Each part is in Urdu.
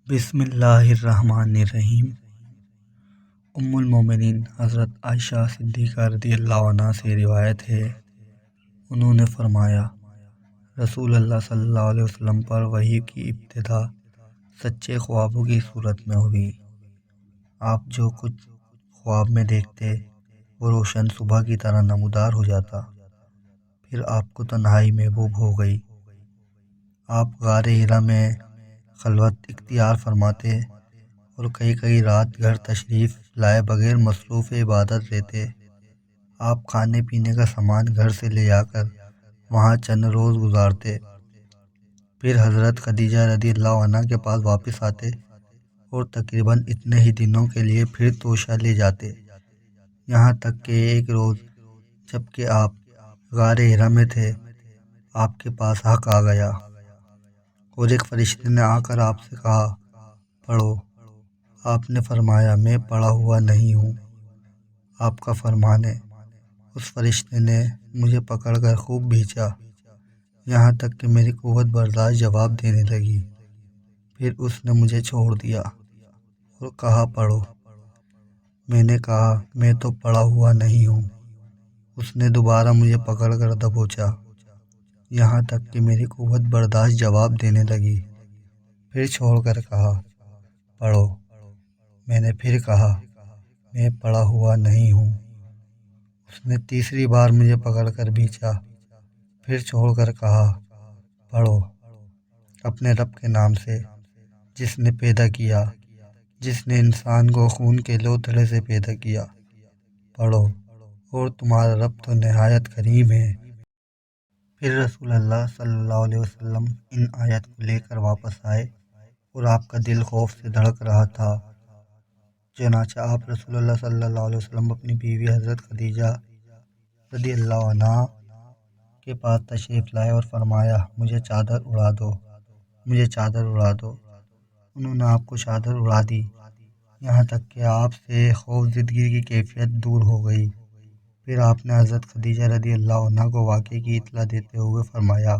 بسم اللہ الرحمن الرحیم۔ ام المومنین حضرت عائشہ صدیقہ رضی اللہ عنہ سے روایت ہے، انہوں نے فرمایا رسول اللہ صلی اللہ علیہ وسلم پر وحی کی ابتدا سچے خوابوں کی صورت میں ہوئی۔ آپ جو کچھ خواب میں دیکھتے وہ روشن صبح کی طرح نمودار ہو جاتا۔ پھر آپ کو تنہائی محبوب ہو گئی۔ آپ غار حرا میں خلوت اختیار فرماتے اور کئی رات گھر تشریف لائے بغیر مصروف عبادت رہتے۔ آپ کھانے پینے کا سامان گھر سے لے جا کر وہاں چند روز گزارتے، پھر حضرت خدیجہ رضی اللہ عنہ کے پاس واپس آتے اور تقریباً اتنے ہی دنوں کے لیے پھر توشہ لے جاتے، یہاں تک کہ ایک روز جب کہ آپ غار حرا میں تھے، آپ کے پاس حق آ گیا اور ایک فرشتے نے آ کر آپ سے کہا پڑھو۔ آپ نے فرمایا میں پڑھا ہوا نہیں ہوں، آپ کا فرمان ہے۔ اس فرشتے نے مجھے پکڑ کر خوب بھینچا، یہاں تک کہ میری قوت برداشت جواب دینے لگی۔ پھر اس نے مجھے چھوڑ دیا اور کہا پڑھو۔ میں نے کہا میں تو پڑھا ہوا نہیں ہوں۔ اس نے دوبارہ مجھے پکڑ کر دبوچا، یہاں تک کہ میری قوت برداشت جواب دینے لگی۔ پھر چھوڑ کر کہا پڑھو۔ میں نے پھر کہا میں پڑھا ہوا نہیں ہوں۔ اس نے تیسری بار مجھے پکڑ کر بھینچا، پھر چھوڑ کر کہا پڑھو۔ اپنے رب کے نام سے جس نے پیدا کیا، جس نے انسان کو خون کے لوتھڑے سے پیدا کیا، پڑھو، اور تمہارا رب تو نہایت کریم ہے۔ پھر رسول اللہ صلی اللہ علیہ وسلم ان آیات کو لے کر واپس آئے اور آپ کا دل خوف سے دھڑک رہا تھا۔ چنانچہ آپ رسول اللہ صلی اللہ علیہ وسلم اپنی بیوی حضرت خدیجہ رضی اللہ عنہا کے پاس تشریف لائے اور فرمایا مجھے چادر اڑا دو، مجھے چادر اڑا دو۔ انہوں نے آپ کو چادر اڑا دی، یہاں تک کہ آپ سے خوف زدگی کی کیفیت دور ہو گئی۔ پھر آپ نے حضرت خدیجہ رضی اللہ عنہا کو واقعے کی اطلاع دیتے ہوئے فرمایا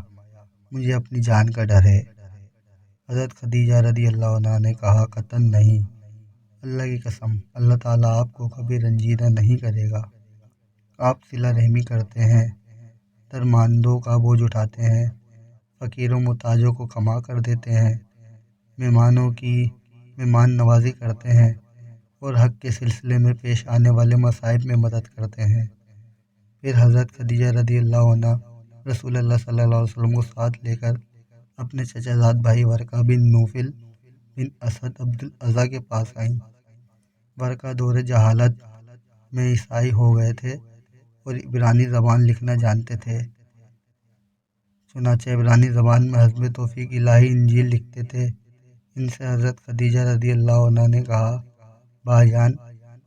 مجھے اپنی جان کا ڈر ہے۔ حضرت خدیجہ رضی اللہ عنہا نے کہا قطعاً نہیں، اللہ کی قسم، اللہ تعالیٰ آپ کو کبھی رنجیدہ نہیں کرے گا۔ آپ صلہ رحمی کرتے ہیں، درماندوں کا بوجھ اٹھاتے ہیں، فقیروں محتاجوں کو کما کر دیتے ہیں، مہمانوں کی مہمان نوازی کرتے ہیں اور حق کے سلسلے میں پیش آنے والے مصائب میں مدد کرتے ہیں۔ پھر حضرت خدیجہ رضی اللہ عنہا رسول اللہ صلی اللہ علیہ وسلم کو ساتھ لے کر اپنے چچا زاد بھائی ورقہ بن نوفل بن اسد عبد العزیٰ کے پاس آئیں۔ ورقہ دور جہالت میں عیسائی ہو گئے تھے اور عبرانی زبان لکھنا جانتے تھے، چنانچہ عبرانی زبان میں حسب توفیق الہی انجیل لکھتے تھے۔ ان سے حضرت خدیجہ رضی اللہ عنہا نے کہا بھائی جان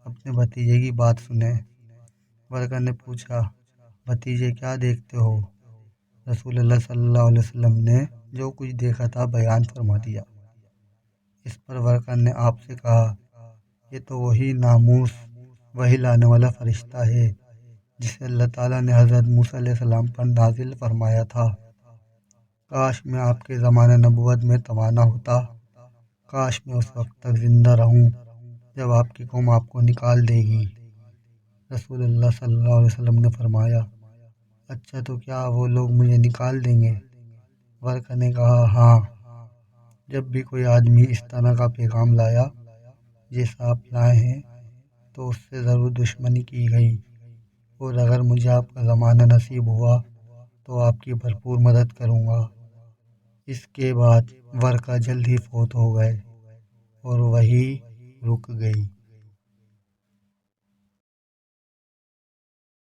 اپنے بھتیجے کی بات سنیں۔ ورقہ نے پوچھا بھتیجے کیا دیکھتے ہو؟ رسول اللہ صلی اللہ علیہ وسلم نے جو کچھ دیکھا تھا بیان فرما دیا۔ اس پر ورقہ نے آپ سے کہا یہ تو وہی ناموس وحی لانے والا فرشتہ ہے جسے اللہ تعالیٰ نے حضرت موسیٰ علیہ السلام پر نازل فرمایا تھا۔ کاش میں آپ کے زمانہ نبوت میں توانا ہوتا، کاش میں اس وقت تک زندہ رہوں جب آپ کی قوم آپ کو نکال دے گی۔ رسول اللہ صلی اللہ علیہ وسلم نے فرمایا اچھا تو کیا وہ لوگ مجھے نکال دیں گے؟ ورقہ نے کہا ہاں، جب بھی کوئی آدمی اس طرح کا پیغام لایا جیسا آپ لائے ہیں تو اس سے ضرور دشمنی کی گئی، اور اگر مجھے آپ کا زمانہ نصیب ہوا تو آپ کی بھرپور مدد کروں گا۔ اس کے بعد ورقہ جلد ہی فوت ہو گئے اور وحی رک گئی۔